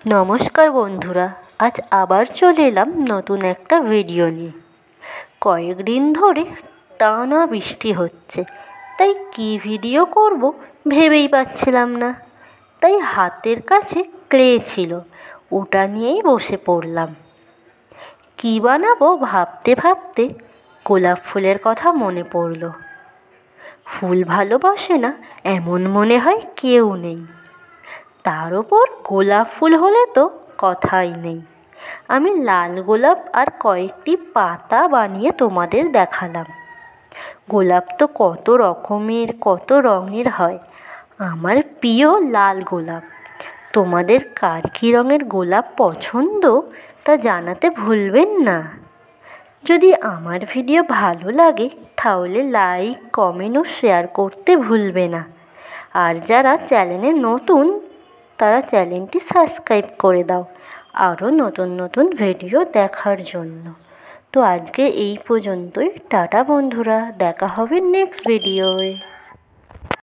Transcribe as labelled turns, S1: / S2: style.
S1: নমস্কার বন্ধুরা, আজ আবার চলে এলাম নতুন একটা ভিডিও নিয়ে। কয়েকদিন ধরে টানা বৃষ্টি হচ্ছে, তাই কী ভিডিও করব ভেবেই পাচ্ছিলাম না। তাই হাতের কাছে ক্লে ছিল, ওটা নিয়েই বসে পড়লাম। কী বানাবো ভাবতে ভাবতে গোলাপ ফুলের কথা মনে পড়ল। ফুল ভালোবাসে না এমন মনে হয় কেউ নেই, তার ওপর গোলাপ ফুল হলে তো কথাই নেই। আমি লাল গোলাপ আর কয়েকটি পাতা বানিয়ে তোমাদের দেখালাম। গোলাপ তো কত রকমের কত রঙের হয়, আমার প্রিয় লাল গোলাপ। তোমাদের কার কী রঙের গোলাপ পছন্দ তা জানাতে ভুলবেন না। যদি আমার ভিডিও ভালো লাগে তাহলে লাইক, কমেন্ট ও শেয়ার করতে ভুলবে না। আর যারা চ্যানেলে নতুন তারা চ্যানেলটি সাবস্ক্রাইব করে দাও আরও নতুন নতুন ভিডিও দেখার জন্য। তো আজকে এই পর্যন্তই। টাটা বন্ধুরা, দেখা হবে নেক্সট ভিডিওয়।